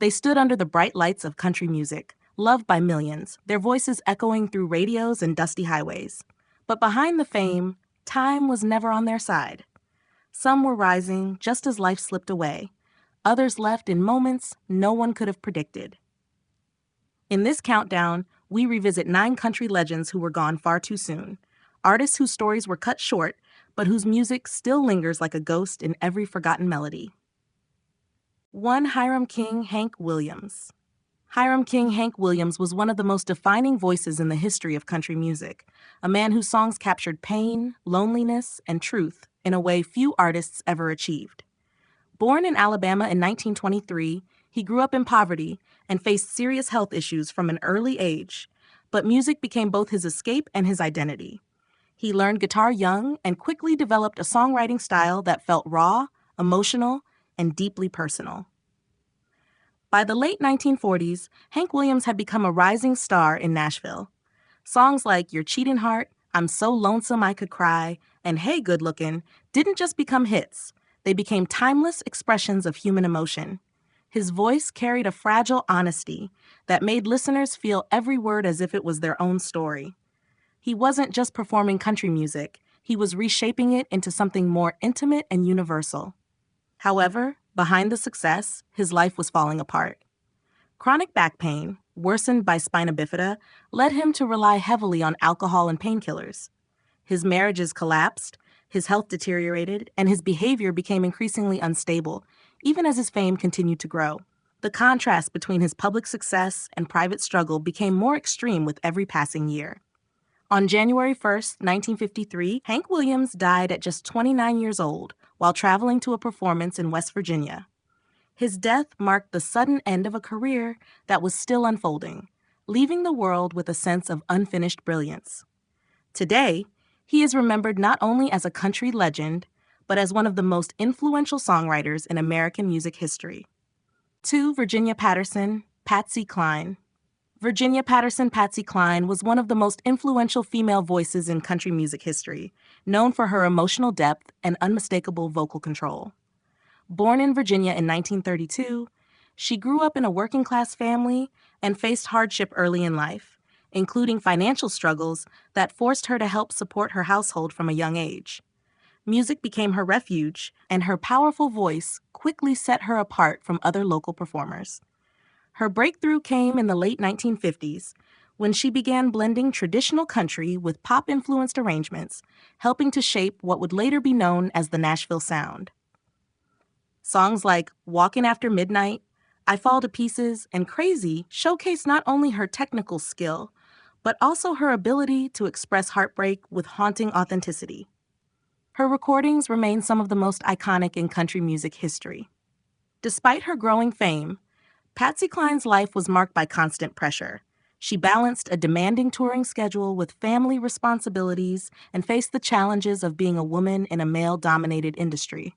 They stood under the bright lights of country music, loved by millions, their voices echoing through radios and dusty highways. But behind the fame, time was never on their side. Some were rising just as life slipped away. Others left in moments no one could have predicted. In this countdown, we revisit 9 country legends who were gone far too soon, artists whose stories were cut short, but whose music still lingers like a ghost in every forgotten melody. 1. Hiram King Hank Williams. Hiram King Hank Williams was one of the most defining voices in the history of country music, a man whose songs captured pain, loneliness, and truth in a way few artists ever achieved. Born in Alabama in 1923, he grew up in poverty and faced serious health issues from an early age, but music became both his escape and his identity. He learned guitar young and quickly developed a songwriting style that felt raw, emotional, and deeply personal. By the late 1940s, Hank Williams had become a rising star in Nashville. Songs like Your Cheating Heart, I'm So Lonesome I Could Cry, and Hey Good Lookin' didn't just become hits. They became timeless expressions of human emotion. His voice carried a fragile honesty that made listeners feel every word as if it was their own story. He wasn't just performing country music, he was reshaping it into something more intimate and universal. However, behind the success, his life was falling apart. Chronic back pain, worsened by spina bifida, led him to rely heavily on alcohol and painkillers. His marriages collapsed, his health deteriorated, and his behavior became increasingly unstable, even as his fame continued to grow. The contrast between his public success and private struggle became more extreme with every passing year. On January 1st, 1953, Hank Williams died at just 29 years old while traveling to a performance in West Virginia. His death marked the sudden end of a career that was still unfolding, leaving the world with a sense of unfinished brilliance. Today, he is remembered not only as a country legend, but as one of the most influential songwriters in American music history. 2. Virginia Patterson, Patsy Cline. Virginia Patterson Patsy Cline was one of the most influential female voices in country music history, known for her emotional depth and unmistakable vocal control. Born in Virginia in 1932, she grew up in a working-class family and faced hardship early in life, including financial struggles that forced her to help support her household from a young age. Music became her refuge, and her powerful voice quickly set her apart from other local performers. Her breakthrough came in the late 1950s, when she began blending traditional country with pop-influenced arrangements, helping to shape what would later be known as the Nashville Sound. Songs like Walkin' After Midnight, I Fall to Pieces, and Crazy showcase not only her technical skill, but also her ability to express heartbreak with haunting authenticity. Her recordings remain some of the most iconic in country music history. Despite her growing fame, Patsy Cline's life was marked by constant pressure. She balanced a demanding touring schedule with family responsibilities and faced the challenges of being a woman in a male-dominated industry.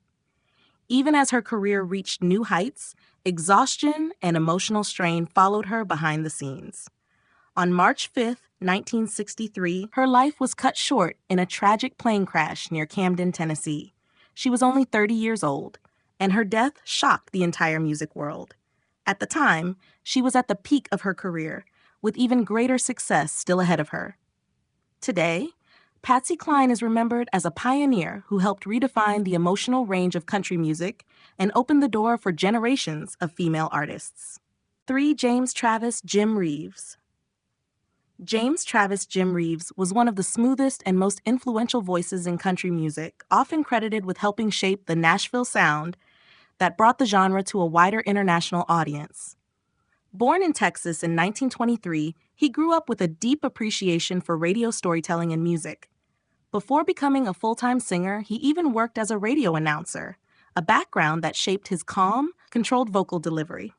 Even as her career reached new heights, exhaustion and emotional strain followed her behind the scenes. On March 5, 1963, her life was cut short in a tragic plane crash near Camden, Tennessee. She was only 30 years old, and her death shocked the entire music world. At the time, she was at the peak of her career, with even greater success still ahead of her. Today, Patsy Cline is remembered as a pioneer who helped redefine the emotional range of country music and opened the door for generations of female artists. 3. James Travis Jim Reeves. James Travis Jim Reeves was one of the smoothest and most influential voices in country music, often credited with helping shape the Nashville sound that brought the genre to a wider international audience. Born in Texas in 1923, he grew up with a deep appreciation for radio storytelling and music. Before becoming a full-time singer, he even worked as a radio announcer, a background that shaped his calm, controlled vocal delivery.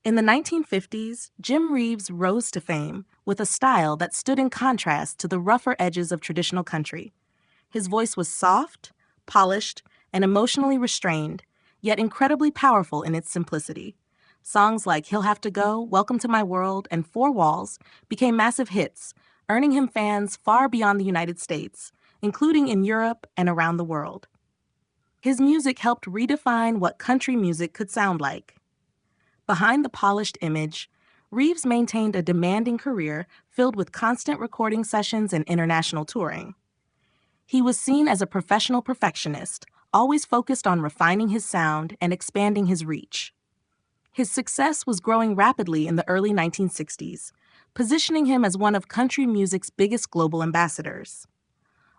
In the 1950s, Jim Reeves rose to fame with a style that stood in contrast to the rougher edges of traditional country. His voice was soft, polished, and emotionally restrained, yet incredibly powerful in its simplicity. Songs like He'll Have to Go, Welcome to My World, and Four Walls became massive hits, earning him fans far beyond the United States, including in Europe and around the world. His music helped redefine what country music could sound like. Behind the polished image, Reeves maintained a demanding career filled with constant recording sessions and international touring. He was seen as a professional perfectionist, always focused on refining his sound and expanding his reach. His success was growing rapidly in the early 1960s, positioning him as one of country music's biggest global ambassadors.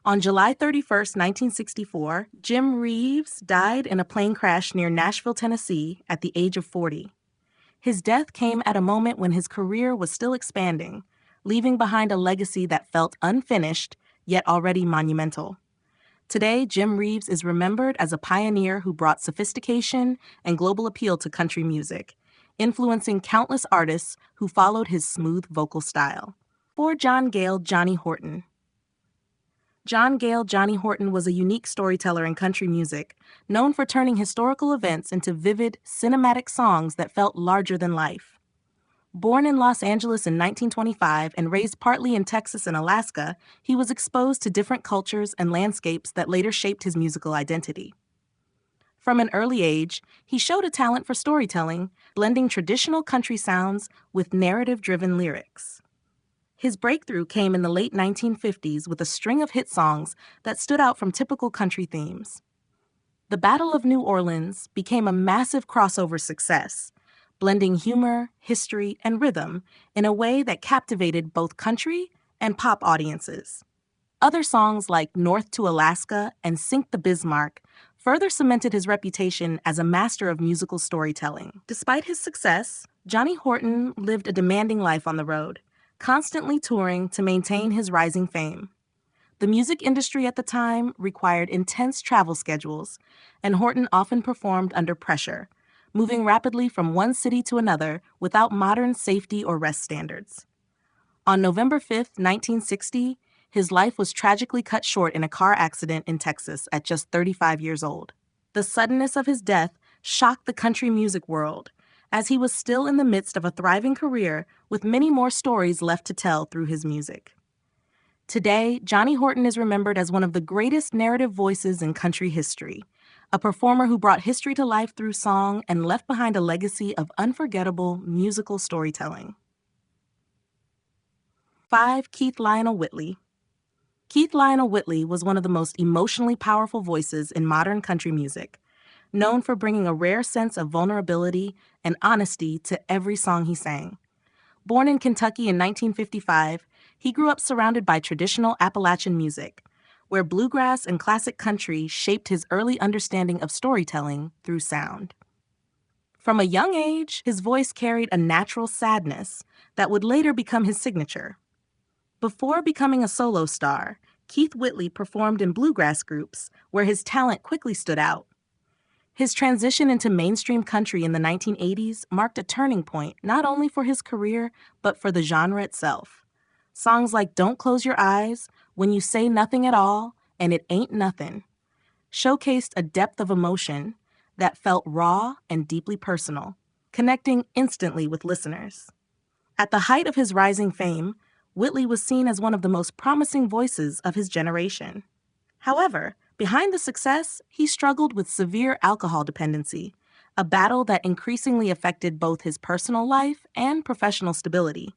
On July 31st, 1964, Jim Reeves died in a plane crash near Nashville, Tennessee, at the age of 40. His death came at a moment when his career was still expanding, leaving behind a legacy that felt unfinished, yet already monumental. Today, Jim Reeves is remembered as a pioneer who brought sophistication and global appeal to country music, influencing countless artists who followed his smooth vocal style. For John Gale, Johnny Horton. John Gale Johnny Horton was a unique storyteller in country music, known for turning historical events into vivid, cinematic songs that felt larger than life. Born in Los Angeles in 1925 and raised partly in Texas and Alaska, he was exposed to different cultures and landscapes that later shaped his musical identity. From an early age, he showed a talent for storytelling, blending traditional country sounds with narrative-driven lyrics. His breakthrough came in the late 1950s with a string of hit songs that stood out from typical country themes. The Battle of New Orleans became a massive crossover success, blending humor, history, and rhythm in a way that captivated both country and pop audiences. Other songs like North to Alaska and Sink the Bismarck further cemented his reputation as a master of musical storytelling. Despite his success, Johnny Horton lived a demanding life on the road, constantly touring to maintain his rising fame. The music industry at the time required intense travel schedules, and Horton often performed under pressure, moving rapidly from one city to another without modern safety or rest standards. On November 5, 1960, his life was tragically cut short in a car accident in Texas at just 35 years old. The suddenness of his death shocked the country music world, as he was still in the midst of a thriving career with many more stories left to tell through his music. Today, Johnny Horton is remembered as one of the greatest narrative voices in country history, a performer who brought history to life through song and left behind a legacy of unforgettable musical storytelling. 5. Keith Lionel Whitley. Keith Lionel Whitley was one of the most emotionally powerful voices in modern country music, known for bringing a rare sense of vulnerability and honesty to every song he sang. Born in Kentucky in 1955, he grew up surrounded by traditional Appalachian music, where bluegrass and classic country shaped his early understanding of storytelling through sound. From a young age, his voice carried a natural sadness that would later become his signature. Before becoming a solo star, Keith Whitley performed in bluegrass groups where his talent quickly stood out. His transition into mainstream country in the 1980s marked a turning point not only for his career, but for the genre itself. Songs like Don't Close Your Eyes, When You Say Nothing at All, and It Ain't Nothin' showcased a depth of emotion that felt raw and deeply personal, connecting instantly with listeners. At the height of his rising fame, Whitley was seen as one of the most promising voices of his generation. However, behind the success, he struggled with severe alcohol dependency, a battle that increasingly affected both his personal life and professional stability.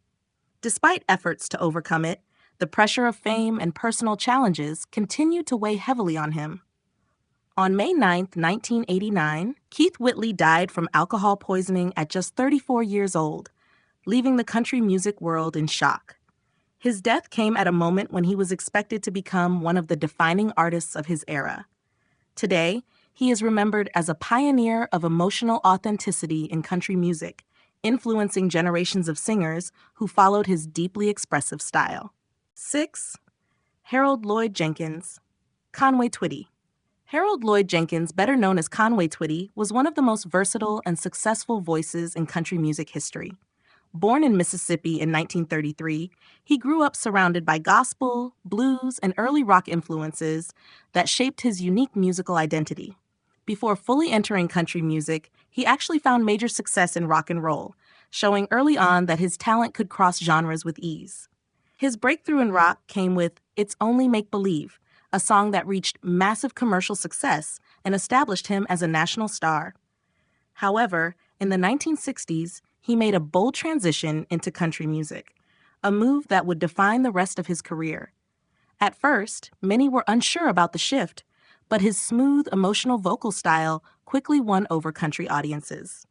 Despite efforts to overcome it, the pressure of fame and personal challenges continued to weigh heavily on him. On May 9, 1989, Keith Whitley died from alcohol poisoning at just 34 years old, leaving the country music world in shock. His death came at a moment when he was expected to become one of the defining artists of his era. Today, he is remembered as a pioneer of emotional authenticity in country music, influencing generations of singers who followed his deeply expressive style. 6. Harold Lloyd Jenkins. Conway Twitty. Harold Lloyd Jenkins, better known as Conway Twitty, was one of the most versatile and successful voices in country music history. Born in Mississippi in 1933, he grew up surrounded by gospel, blues, and early rock influences that shaped his unique musical identity. Before fully entering country music, he actually found major success in rock and roll, showing early on that his talent could cross genres with ease. His breakthrough in rock came with It's Only Make Believe, a song that reached massive commercial success and established him as a national star. However, In the 1960s, he made a bold transition into country music, a move that would define the rest of his career. At first, many were unsure about the shift, but his smooth, emotional vocal style quickly won over country audiences.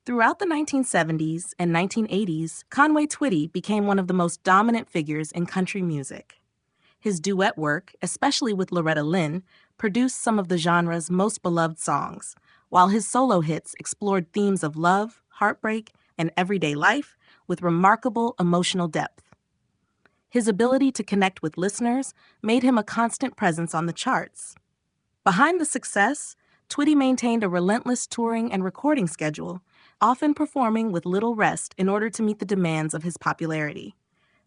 Throughout the 1970s and 1980s, Conway Twitty became one of the most dominant figures in country music. His duet work, especially with Loretta Lynn, produced some of the genre's most beloved songs, while his solo hits explored themes of love, heartbreak, and everyday life with remarkable emotional depth. His ability to connect with listeners made him a constant presence on the charts. Behind the success, Twitty maintained a relentless touring and recording schedule, often performing with little rest in order to meet the demands of his popularity.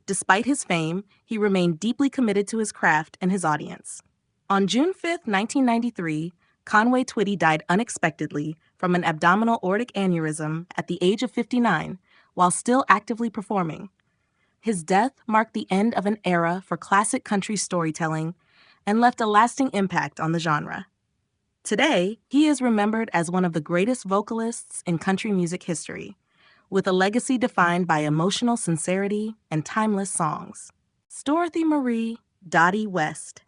Despite his fame, he remained deeply committed to his craft and his audience. On June 5, 1993, Conway Twitty died unexpectedly from an abdominal aortic aneurysm at the age of 59, while still actively performing. His death marked the end of an era for classic country storytelling and left a lasting impact on the genre. Today, he is remembered as one of the greatest vocalists in country music history, with a legacy defined by emotional sincerity and timeless songs. Dorothy Marie Dottie West.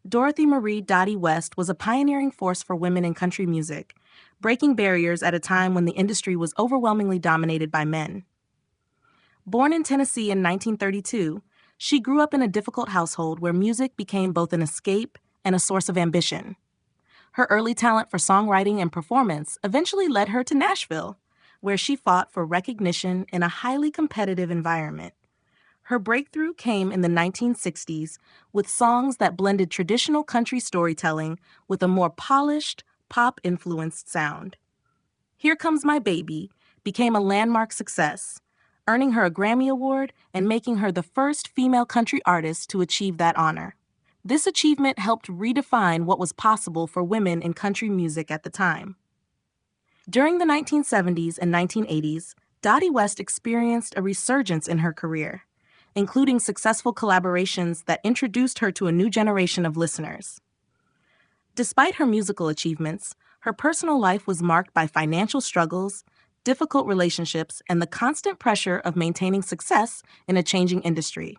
Dorothy Marie Dottie West was a pioneering force for women in country music, breaking barriers at a time when the industry was overwhelmingly dominated by men. Born in Tennessee in 1932, she grew up in a difficult household where music became both an escape and a source of ambition. Her early talent for songwriting and performance eventually led her to Nashville, where she fought for recognition in a highly competitive environment. Her breakthrough came in the 1960s with songs that blended traditional country storytelling with a more polished, pop-influenced sound. Here Comes My Baby became a landmark success, earning her a Grammy Award and making her the first female country artist to achieve that honor. This achievement helped redefine what was possible for women in country music at the time. During the 1970s and 1980s, Dottie West experienced a resurgence in her career, including successful collaborations that introduced her to a new generation of listeners. Despite her musical achievements, her personal life was marked by financial struggles, difficult relationships, and the constant pressure of maintaining success in a changing industry.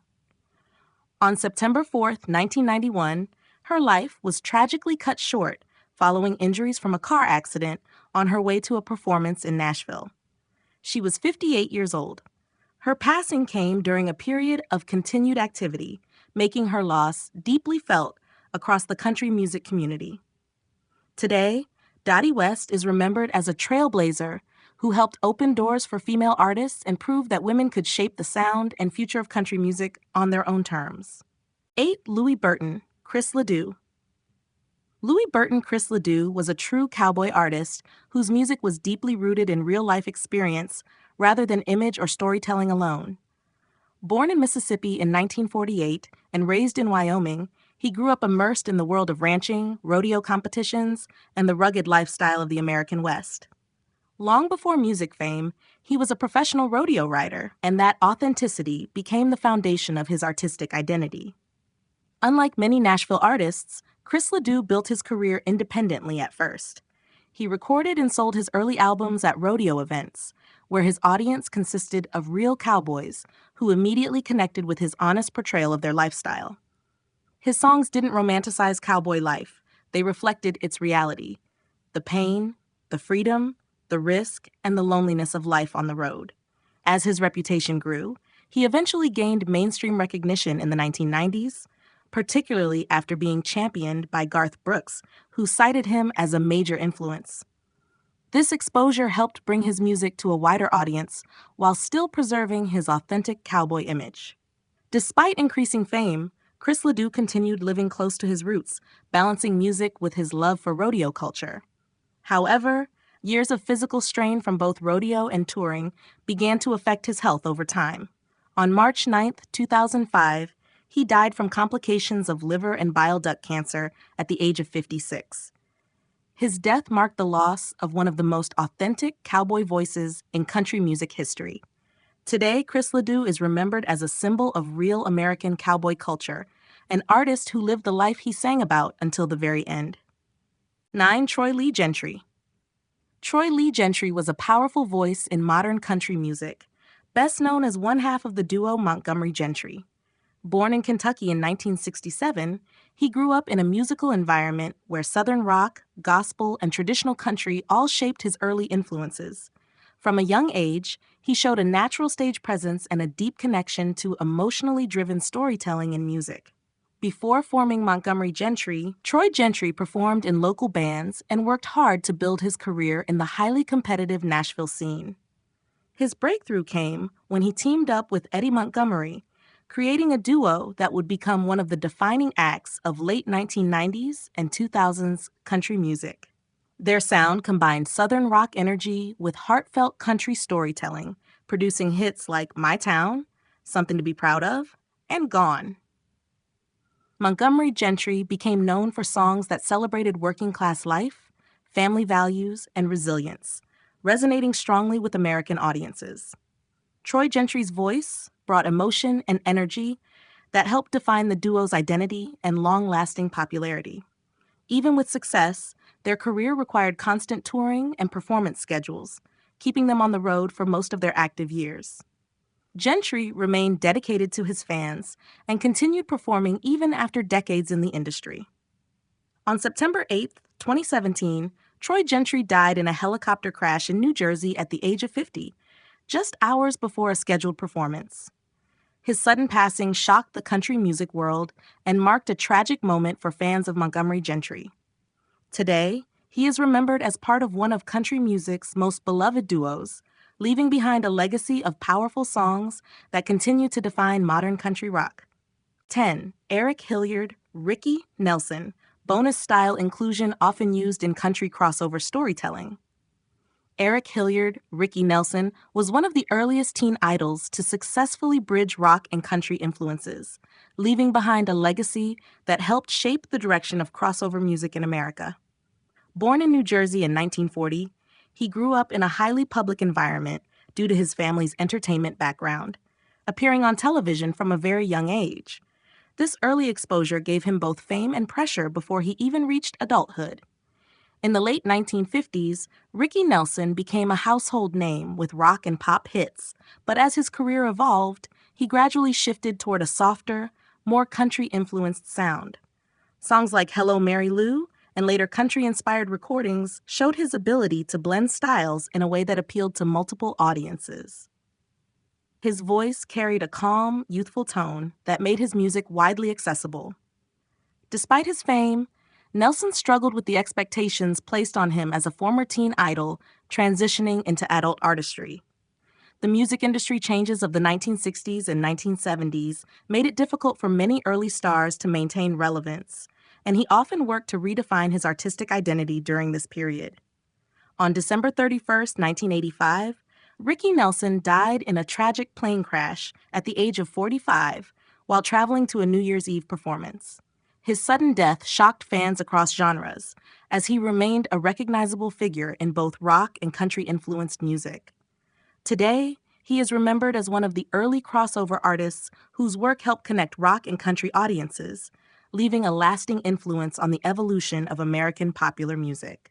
On September 4th, 1991, her life was tragically cut short following injuries from a car accident on her way to a performance in Nashville. She was 58 years old. Her passing came during a period of continued activity, making her loss deeply felt across the country music community. Today, Dottie West is remembered as a trailblazer who helped open doors for female artists and prove that women could shape the sound and future of country music on their own terms. 8. Louis Burton, Chris Ledoux. Louis Burton Chris Ledoux was a true cowboy artist whose music was deeply rooted in real-life experience rather than image or storytelling alone. Born in Mississippi in 1948 and raised in Wyoming, he grew up immersed in the world of ranching, rodeo competitions, and the rugged lifestyle of the American West. Long before music fame, he was a professional rodeo rider, and that authenticity became the foundation of his artistic identity. Unlike many Nashville artists, Chris Ledoux built his career independently at first. He recorded and sold his early albums at rodeo events, where his audience consisted of real cowboys who immediately connected with his honest portrayal of their lifestyle. His songs didn't romanticize cowboy life. They reflected its reality: the pain, the freedom, the risk, and the loneliness of life on the road. As his reputation grew, he eventually gained mainstream recognition in the 1990s, particularly after being championed by Garth Brooks, who cited him as a major influence. This exposure helped bring his music to a wider audience while still preserving his authentic cowboy image. Despite increasing fame, Chris Ledoux continued living close to his roots, balancing music with his love for rodeo culture. However, years of physical strain from both rodeo and touring began to affect his health over time. On March 9, 2005, he died from complications of liver and bile duct cancer at the age of 56. His death marked the loss of one of the most authentic cowboy voices in country music history. Today, Chris Ledoux is remembered as a symbol of real American cowboy culture, an artist who lived the life he sang about until the very end. 9. Troy Lee Gentry. Troy Lee Gentry was a powerful voice in modern country music, best known as one half of the duo Montgomery Gentry. Born in Kentucky in 1967, he grew up in a musical environment where Southern rock, gospel, and traditional country all shaped his early influences. From a young age, he showed a natural stage presence and a deep connection to emotionally driven storytelling in music. Before forming Montgomery Gentry, Troy Gentry performed in local bands and worked hard to build his career in the highly competitive Nashville scene. His breakthrough came when he teamed up with Eddie Montgomery, creating a duo that would become one of the defining acts of late 1990s and 2000s country music. Their sound combined Southern rock energy with heartfelt country storytelling, producing hits like My Town, Something to Be Proud of, and Gone. Montgomery Gentry became known for songs that celebrated working-class life, family values, and resilience, resonating strongly with American audiences. Troy Gentry's voice brought emotion and energy that helped define the duo's identity and long-lasting popularity. Even with success, their career required constant touring and performance schedules, keeping them on the road for most of their active years. Gentry remained dedicated to his fans and continued performing even after decades in the industry. On September 8, 2017, Troy Gentry died in a helicopter crash in New Jersey at the age of 50, just hours before a scheduled performance. His sudden passing shocked the country music world and marked a tragic moment for fans of Montgomery Gentry. Today, he is remembered as part of one of country music's most beloved duos, leaving behind a legacy of powerful songs that continue to define modern country rock. 10. Eric Hilliard, Ricky Nelson, bonus-style inclusion often used in country crossover storytelling. Eric Hilliard, Ricky Nelson, was one of the earliest teen idols to successfully bridge rock and country influences, leaving behind a legacy that helped shape the direction of crossover music in America. Born in New Jersey in 1940, he grew up in a highly public environment due to his family's entertainment background, appearing on television from a very young age. This early exposure gave him both fame and pressure before he even reached adulthood. In the late 1950s, Ricky Nelson became a household name with rock and pop hits, but as his career evolved, he gradually shifted toward a softer, more country-influenced sound. Songs like Hello, Mary Lou and later country-inspired recordings showed his ability to blend styles in a way that appealed to multiple audiences. His voice carried a calm, youthful tone that made his music widely accessible. Despite his fame, Nelson struggled with the expectations placed on him as a former teen idol transitioning into adult artistry. The music industry changes of the 1960s and 1970s made it difficult for many early stars to maintain relevance, and he often worked to redefine his artistic identity during this period. On December 31, 1985, Ricky Nelson died in a tragic plane crash at the age of 45 while traveling to a New Year's Eve performance. His sudden death shocked fans across genres, as he remained a recognizable figure in both rock and country-influenced music. Today, he is remembered as one of the early crossover artists whose work helped connect rock and country audiences, leaving a lasting influence on the evolution of American popular music.